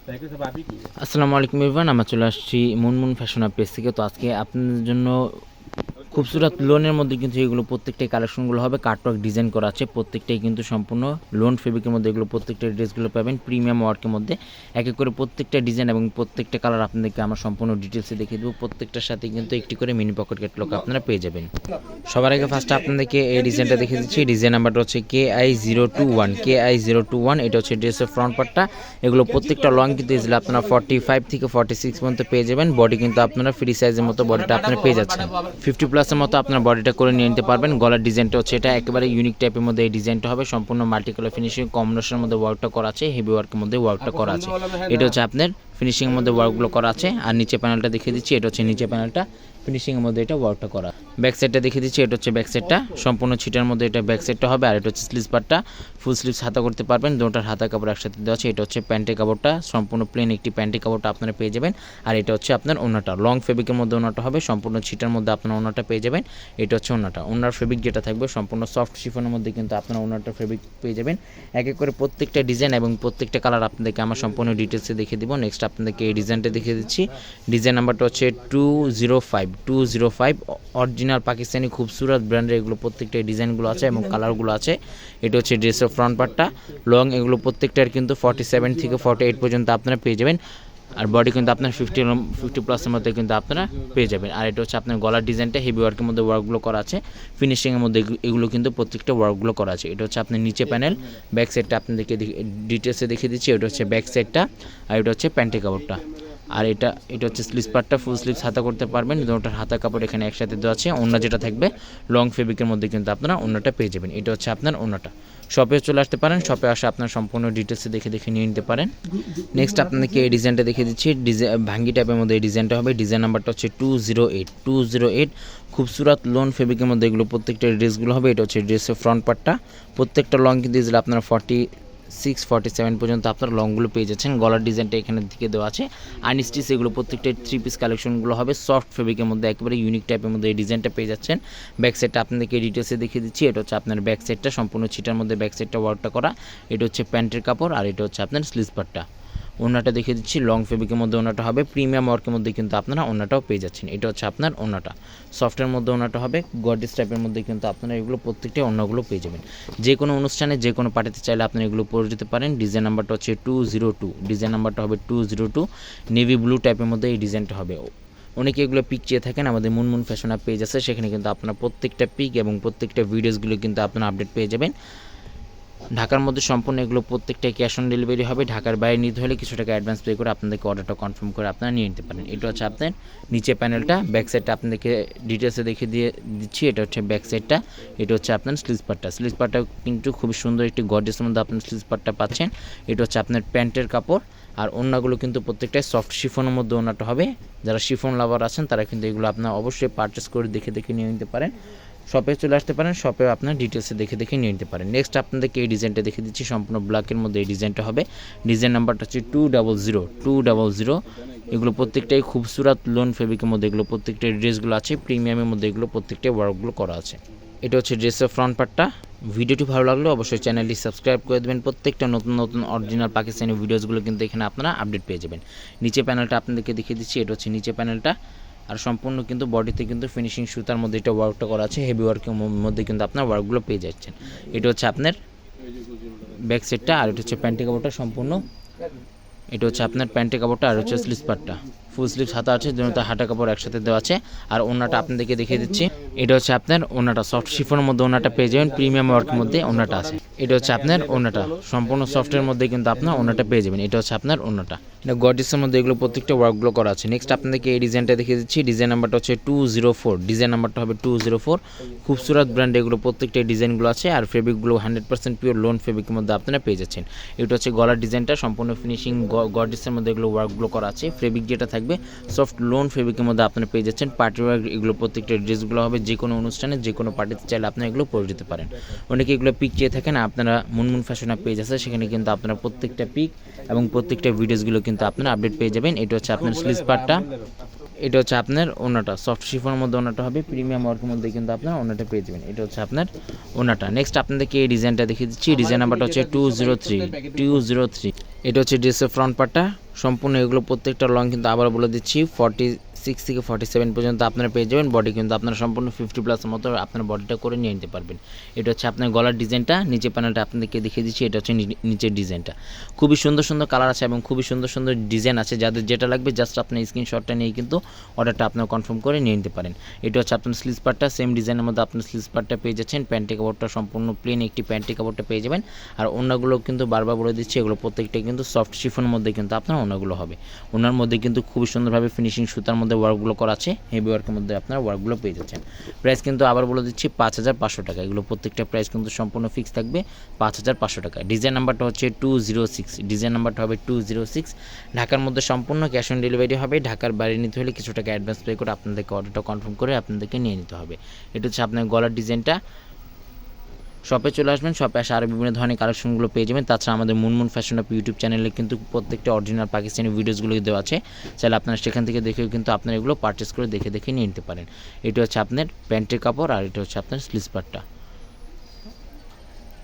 আসসালামু আলাইকুম এভরিওয়ান, আমরা চলে আসছি মুনমুন ফ্যাশন পেজ থেকে। তো আজকে আপনাদের জন্য খুবসুরত লোনের মধ্যে কিন্তু এগুলো প্রত্যেকটাই কালেকশনগুলো হবে, কাটওয়ার্ক ডিজাইন করা আছে, প্রত্যেকটাই কিন্তু সম্পূর্ণ লোন ফেব্রিকের মধ্যে এগুলো প্রত্যেকটা ড্রেসগুলো পাবেন প্রিমিয়াম ওয়ার্কের মধ্যে। এক এক করে প্রত্যেকটা ডিজাইন এবং প্রত্যেকটা কালার আপনাদেরকে আমরা সম্পূর্ণ ডিটেলসে দেখিয়ে দেবো। প্রত্যেকটার সাথে কিন্তু একটি করে মিনি পকেট ক্যাটালগ আপনারা পেয়ে যাবেন। সবার আগে ফার্স্টে আপনাদেরকে এই ডিজাইনটা দেখিয়ে দিচ্ছি। ডিজাইন নাম্বারটা হচ্ছে KI021। এটা হচ্ছে ড্রেসের ফ্রন্ট পার্টটা। এগুলো প্রত্যেকটা লং কিন্তু ইজিলি আপনারা 45 থেকে 46 পর্যন্ত পেয়ে যাবেন। বডি কিন্তু আপনারা ফ্রি সাইজের মতো বডিটা আপনারা পেয়ে যাচ্ছেন। 50+ মতো আপনার বডিটা করে নিয়ে নিতে পারবেন। গলার ডিজাইনটা হচ্ছে এটা একেবারে ইউনিক টাইপের মধ্যে এই ডিজাইনটা হবে, সম্পূর্ণ মাল্টিকালার ফিনিশিং কম্বিনেশনের মধ্যে ওয়ার্কটা করা আছে, হেভি ওয়ার্কের মধ্যে ওয়ার্কটা করা আছে। এটা হচ্ছে আপনার ফিনিশিংয়ের মধ্যে ওয়ার্কগুলো করা আছে। আর নিচে প্যানেলটা দেখিয়ে দিচ্ছি, এটা হচ্ছে নিচে প্যানেলটা ফিনিশিংয়ের মধ্যে এটা ওয়ার্কটা করা। ব্যাক সাইডটা দেখিয়ে দিচ্ছি, এটা হচ্ছে ব্যাক সাইডটা সম্পূর্ণ ছিটার মধ্যে এটা ব্যাক সাইডটা হবে। আর এটা হচ্ছে স্লিভস পার্টটা, ফুল স্লিভস হাতা করতে পারবেন, দুটোর হাতা কাপড় একসাথে দেওয়া আছে। এটা হচ্ছে প্যান্টের কাপড়টা, সম্পূর্ণ প্লেন একটি প্যান্টের কাপড়টা আপনারা পেয়ে যাবেন। আর এটা হচ্ছে আপনার ওনাটা, লং ফেব্রিকের মধ্যে ওনাটা হবে, সম্পূর্ণ ছিটার মধ্যে আপনার ওনাটা পেয়ে যাবেন। এটা হচ্ছে ওনাটা, ওনার ফেব্রিক যেটা থাকবে সম্পূর্ণ সফট শিফনের মধ্যে কিন্তু আপনার ওনাটার ফেব্রিক পেয়ে যাবেন। এক এক করে প্রত্যেকটা ডিজাইন এবং প্রত্যেকটা কালার আপনাদেরকে আমার সম্পূর্ণ ডিটেলসে দেখিয়ে দিব। নেক্সট আপনাদেরকে এই ডিজাইনটা দেখিয়ে দিচ্ছি। ডিজাইন নাম্বারটা হচ্ছে 205 অরিজিনাল পাকিস্তানি খুবসুরত ব্র্যান্ডের এগুলো প্রত্যেকটা ডিজাইনগুলো আছে এবং কালারগুলো আছে। এটা হচ্ছে ড্রেসের ফ্রন্ট পার্টটা, লং এগুলো প্রত্যেকটার কিন্তু 47 থেকে 48 পর্যন্ত আপনারা পেয়ে যাবেন। আর বডি কিন্তু আপনার 50+ মধ্যে কিন্তু আপনারা পেয়ে যাবেন। আর এটা হচ্ছে আপনার গলার ডিজাইনটা হেভি ওয়ার্কের মধ্যে ওয়ার্কগুলো করা আছে, ফিনিশিংয়ের মধ্যে এগুলো কিন্তু প্রত্যেকটা ওয়ার্কগুলো করা আছে। এটা হচ্ছে আপনার নিচে প্যানেল, ব্যাক সাইডটা আপনাদেরকে ডিটেলসে দেখিয়ে দিচ্ছি। এটা হচ্ছে ব্যাক সাইডটা, আর এটা হচ্ছে প্যান্টের কাপড়টা। আর এটা হচ্ছে স্লিভস পার্টটা, ফুল স্লিভস হাতা করতে পারবেন, দুটোর হাতা কাপড় এখানে একসাথে দেওয়া আছে। ওড়না যেটা থাকবে লং ফেব্রিকের মধ্যে কিন্তু আপনারা ওড়নাটা পেয়ে যাবেন। এটা হচ্ছে আপনার ওড়নাটা। শপে চলে আসতে পারেন, শপে আসে আপনার সম্পূর্ণ ডিটেলসে দেখে নিয়ে নিতে পারেন। নেক্সট আপনাদেরকে এই ডিজাইনটা দেখিয়ে দিচ্ছি। ভাঙ্গি টাইপের মধ্যে এই ডিজাইনটা হবে। ডিজাইন নাম্বারটা হচ্ছে 208 খুবসুরত লোন ফেব্রিকের মধ্যে এগুলো প্রত্যেকটা ড্রেসগুলো হবে। এটা হচ্ছে ড্রেসের ফ্রন্ট পার্টটা, প্রত্যেকটা লং কিন্তু ইজিলি আপনারা 46-47 পর্যন্ত আপনার লংগুলো পেয়ে যাচ্ছেন। গলার ডিজাইনটা এখানের দিকে দেওয়া আছে। আনস্টিচ এগুলো প্রত্যেকটা 3 পিস কালেকশনগুলো হবে সফট ফেব্রিকের মধ্যে, একেবারে ইউনিক টাইপের মধ্যে এই ডিজাইনটা পেয়ে যাচ্ছেন। ব্যাক সাইডটা আপনাদেরকে ডিটেলসে দেখিয়ে দিচ্ছি। এটা হচ্ছে আপনার ব্যাক সাইডটা, সম্পূর্ণ ছিটার মধ্যে ব্যাক সাইডটা ওয়ার্কটা করা। এটা হচ্ছে প্যান্টের কাপড়, আর এটা হচ্ছে আপনার স্লিভস পার্টটা। ওড়নাটা দেখিয়ে দিচ্ছি, লং ফেব্রিকের মধ্যে ওড়নাটা হবে, প্রিমিয়াম ওয়ার্কের মধ্যে কিন্তু আপনারা ওড়নাটাও পেয়ে যাচ্ছেন। এটা হচ্ছে আপনার ওড়নাটা, সফটের মধ্যে ওড়নাটা হবে, গর্জিয়াস টাইপের মধ্যে কিন্তু আপনারা এগুলো প্রত্যেকটা ওড়নাগুলো পেয়ে যাবেন। যে কোনো অনুষ্ঠানে যে কোনো পার্টিতে চাইলে আপনারা এগুলো পরে যেতে পারেন। ডিজাইন নাম্বারটা হচ্ছে 202, ডিজাইন নাম্বারটা হবে 202, নেভি ব্লু টাইপের মধ্যে এই ডিজাইনটা হবে। অনেকে এগুলো পিক চেয়ে থাকেন, আমাদের মুনমুন ফ্যাশন পেজ আছে, সেখানে কিন্তু আপনারা প্রত্যেকটা পিক এবং প্রত্যেকটা ভিডিওসগুলো কিন্তু আপনারা আপডেট পেয়ে যাবেন। ঢাকার মধ্যে সম্পূর্ণ এগুলো প্রত্যেকটাই ক্যাশ অন ডেলিভারি হবে। ঢাকার বাইরে নিতে হলে কিছু টাকা অ্যাডভান্স পে করে আপনাদেরকে অর্ডারটা কনফার্ম করে আপনারা নিয়ে নিতে পারেন। এটা হচ্ছে আপনার নিচে প্যানেলটা, ব্যাক সাইডটা আপনাদেরকে ডিটেলসে দেখিয়ে দিচ্ছি। এটা হচ্ছে ব্যাক সাইডটা, এটা হচ্ছে আপনার স্লিভস পার্টটা। স্লিভস পার্টটা কিন্তু খুবই সুন্দর একটি গর্জিয়াসের মধ্যে আপনার স্লিভস পার্টটা পাচ্ছেন। এটা হচ্ছে আপনার প্যান্টের কাপড়। আর ওড়নাগুলো কিন্তু প্রত্যেকটাই সফট শিফনের মধ্যে ওড়নাটা হবে। যারা শিফন লাভার আছেন তারা কিন্তু এগুলো আপনারা অবশ্যই পারচেস করে দেখে নিয়ে নিতে পারেন। শপে চলে আসতে পারেন, শপে আপনার ডিটেলসে দেখে নিয়ে নিতে পারেন। নেক্সট আপনাদেরকে এই ডিজাইনটা দেখিয়ে দিচ্ছি, সম্পূর্ণ ব্ল্যাকের মধ্যে এই ডিজাইনটা হবে। ডিজাইন নাম্বারটা হচ্ছে 200। এগুলো প্রত্যেকটাই খুবসুরত লোন ফেব্রিকের মধ্যে এগুলো প্রত্যেকটা ড্রেসগুলো আছে, প্রিমিয়ামের মধ্যে এগুলো প্রত্যেকটাই ওয়ার্কগুলো করা আছে। এটা হচ্ছে ড্রেসের ফ্রন্ট পার্টটা। ভিডিওটি ভালো লাগলে অবশ্যই চ্যানেলটি সাবস্ক্রাইব করে দেবেন। প্রত্যেকটা নতুন অরিজিনাল পাকিস্তানি ভিডিওসগুলো কিন্তু এখানে আপনারা আপডেট পেয়ে যাবেন। নিচে প্যানেলটা আপনাদেরকে দেখিয়ে দিচ্ছি, এটা হচ্ছে নিচে প্যানেলটা। আর সম্পূর্ণ কিন্তু বডিতে কিন্তু ফিনিশিং সুতার মধ্যে এটা ওয়ার্কটা করা আছে, হেভি ওয়ার্কের মধ্যে কিন্তু আপনার ওয়ার্কগুলো পেয়ে যাচ্ছেন। এটা হচ্ছে আপনার ব্যাক সাইডটা, আর এটা হচ্ছে প্যান্টের কাপড়টা সম্পূর্ণ। এটা হচ্ছে আপনার প্যান্টের কাপড়টা, আর হচ্ছে স্লিভস পার্টটা, ফুল স্লিভস হাতা আছে, দুটো হাতা কাপড় একসাথে দেওয়া আছে। আর ওড়নাটা আপনাদেরকে দেখিয়ে দিচ্ছি, এটা হচ্ছে আপনার ওড়নাটা, সফট শিফনের মধ্যে ওড়নাটা পেয়ে যাবেন, প্রিমিয়াম ওয়ার্কের মধ্যে ওড়নাটা আছে। এটা হচ্ছে আপনার ওড়নাটা, সম্পূর্ণ সফটের মধ্যে কিন্তু আপনার ওড়নাটা পেয়ে যাবেন। এটা হচ্ছে আপনার ওড়নাটা, এটা গর্জিয়াসের মধ্যে এগুলো প্রত্যেকটা ওয়ার্কগুলো করা আছে। নেক্সট আপনাদেরকে এই ডিজাইনটা দেখিয়ে দিচ্ছি। ডিজাইন নাম্বারটা হচ্ছে 204, ডিজাইন নাম্বারটা হবে 204। খুবসুরত ব্র্যান্ড এগুলো প্রত্যেকটা ডিজাইনগুলো আছে। আর ফেব্রিকগুলো 100% পিওর লোন ফেব্রিকের মধ্যে আপনারা পেয়ে যাচ্ছেন। এটা হচ্ছে গলার ডিজাইনটা, সম্পূর্ণ ফিনিশিং গর্জিয়াসের মধ্যে এগুলো ওয়ার্কগুলো করা আছে। ফেব্রিক যেটা থাকবে সফট লোন ফেব্রিকের মধ্যে আপনারা পেয়ে যাচ্ছেন। পার্টি ওয়ার্ক এগুলো প্রত্যেকটা ড্রেসগুলো হবে, যে কোনো অনুষ্ঠানে যে কোনো পার্টিতে চাইলে আপনারা এগুলো পরে যেতে পারেন। অনেকে এগুলো পিক চেয়ে থাকেন, আপনারা মুনমুন ফ্যাশন পেজ আছে, সেখানে কিন্তু আপনারা প্রত্যেকটা পিক এবং প্রত্যেকটা ভিডিওসগুলো কিন্তু আপনারা আপডেট পেয়ে যাবেন। এটা হচ্ছে আপনার স্লিভস পার্টটা, এটা হচ্ছে আপনার ওড়নাটা, সফট শিফনের মধ্যে ওড়নাটা হবে, প্রিমিয়াম ওয়ার্কের মধ্যে কিন্তু আপনার ওড়নাটা পেয়ে যাবেন। এটা হচ্ছে আপনার ওড়নাটা। নেক্সট আপনাদেরকে এই ডিজাইনটা দেখিয়ে দিচ্ছি। ডিজাইন নাম্বারটা হচ্ছে 203। এটা হচ্ছে ড্রেসের ফ্রন্ট পার্টটা, সম্পূর্ণ এগুলো প্রত্যেকটা লং কিন্তু আবার বলে দিচ্ছি 46 থেকে 47 পর্যন্ত আপনারা পেয়ে যাবেন। বডি কিন্তু আপনারা সম্পূর্ণ 50+ মতো আপনার বডিটা করে নিয়ে নিতে পারবেন। এটা হচ্ছে আপনার গলার ডিজাইনটা, নিচে প্যানেলটা আপনাদেরকে দেখিয়ে দিচ্ছি। এটা হচ্ছে নিচের ডিজাইনটা, খুবই সুন্দর সুন্দর কালার আছে এবং খুবই সুন্দর সুন্দর ডিজাইন আছে। যাদের যেটা লাগবে জাস্ট আপনার স্ক্রিনশটটা নিয়ে কিন্তু অর্ডারটা আপনার কনফার্ম করে নিয়ে নিতে পারেন। এটা হচ্ছে আপনার স্লিভস পার্টটা, সেম ডিজাইনের মধ্যে আপনার স্লিভস পার্টটা পেয়ে যাচ্ছেন। প্যান্টি কাপড়টা সম্পূর্ণ প্লেন একটি প্যান্টি কাপড়টা পেয়ে যাবেন। আর ওড়নাগুলো কিন্তু বারবার বলে দিচ্ছি, এগুলো প্রত্যেকটাই কিন্তু সফট শিফনের মধ্যে কিন্তু আপনার ওড়নাগুলো হবে। ওনার মধ্যে কিন্তু খুবই সুন্দরভাবে ফিনিশিং সুতার মধ্যে ওয়ার্কগুলো করা আছে, হেভি ওয়ার্কের মধ্যে আপনারা ওয়ার্কগুলো পেয়ে যাচ্ছেন। প্রাইস কিন্তু আবার বলে দিচ্ছি 5500 টাকা। এগুলো প্রত্যেকটা প্রাইস কিন্তু সম্পূর্ণ ফিক্স থাকবে 5500 টাকা। ডিজাইন নাম্বারটা হচ্ছে 206, ডিজাইন নাম্বারটা হবে 206। ঢাকার মধ্যে সম্পূর্ণ ক্যাশ অন ডেলিভারি হবে। ঢাকার বাইরে নিতে হলে কিছু টাকা অ্যাডভান্স পে করে আপনাদেরকে অর্ডারটা কনফার্ম করে আপনাদেরকে নিয়ে নিতে হবে। এটা হচ্ছে আপনার গলার ডিজাইনটা। শপে চলে আসবেন, শপে আসে আরও বিভিন্ন ধরনের কালেকশনগুলো পেয়ে যাবেন। তাছাড়া আমাদের মুনমুন ফ্যাশন অফ ইউটিউব চ্যানেলে কিন্তু প্রত্যেকটা অরিজিনাল পাকিস্তানি ভিডিওসগুলো দেওয়া আছে, চাইলে আপনারা সেখান থেকে দেখেও কিন্তু আপনারা এগুলো পারচেস করে দেখে নিয়ে নিতে পারেন। এটা হচ্ছে আপনার প্যান্টের কাপড় আর এটা হচ্ছে আপনার স্লিভস পার্টটা।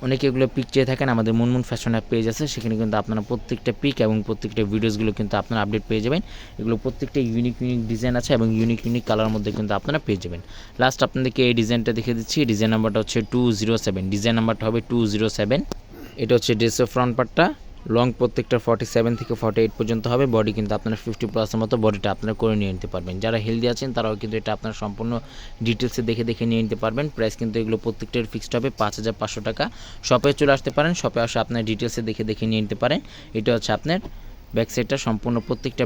অনেকে এগুলো পিক চেয়ে থাকেন, আমাদের মুনমুন ফ্যাশন অ্যাপ পেজ আছে, সেখানে কিন্তু আপনারা প্রত্যেকটা পিক এবং প্রত্যেকটা ভিডিওসগুলো কিন্তু আপনারা আপডেট পেয়ে যাবেন। এগুলো প্রত্যেকটা ইউনিক ডিজাইন আছে এবং ইউনিক কালার মধ্যে কিন্তু আপনারা পেয়ে যাবেন। লাস্ট আপনাদেরকে এই ডিজাইনটা দেখে দিচ্ছি। ডিজাইন নাম্বারটা হচ্ছে 207, ডিজাইন নাম্বারটা হবে 207। এটা হচ্ছে ড্রেসের ফ্রন্ট পার্টটা। লং প্রত্যেকটা 47 থেকে 48 পর্যন্ত হবে। বডি কিন্তু আপনারা 50+ মতো বডিটা আপনারা করে নিয়ে নিতে পারবেন। যারা হেলদি আছেন তারাও কিন্তু এটা আপনারা সম্পূর্ণ ডিটেলসে দেখে নিয়ে নিতে পারবেন। প্রাইস কিন্তু এগুলো প্রত্যেকটার ফিক্সড হবে 5500 টাকা। শপে চলে আসতে পারেন, শপে আসে আপনার ডিটেলসে দেখে নিয়ে নিতে পারেন। এটা হচ্ছে আপনার ব্যাক সাইডটা, সম্পূর্ণ প্রত্যেকটা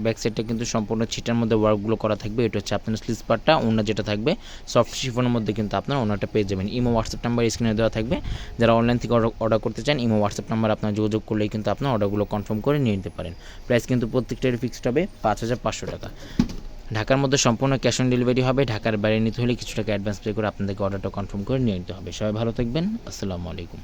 ব্যাক সাইডটা কিন্তু সম্পূর্ণ ছিটার মধ্যে ওয়ার্কগুলো করা থাকবে। এটা হচ্ছে আপনার স্লিভস পার্টটা। ওড়না যেটা থাকবে সফট শিফনের মধ্যে কিন্তু আপনার ওড়নাটা পেয়ে যাবেন। ইমো হোয়াটসঅ্যাপ নাম্বার স্ক্রিনে দেওয়া থাকবে। যারা অনলাইন থেকে অর্ডার করতে চান ইমো হোয়াটসঅ্যাপ নাম্বার আপনার যোগাযোগ করলেই কিন্তু আপনার অর্ডারগুলো কনফার্ম করে নিয়ে নিতে পারেন। প্রাইস কিন্তু প্রত্যেকটার ফিক্সড হবে 5500 টাকা। ঢাকার মধ্যে সম্পূর্ণ ক্যাশ অন ডেলিভারি হবে। ঢাকার বাইরে নিতে হলে কিছু টাকা অ্যাডভান্স পে করে আপনাদেরকে অর্ডারটা কনফার্ম করে নিয়ে নিতে হবে। সবাই ভালো থাকবেন, আসসালামু আলাইকুম।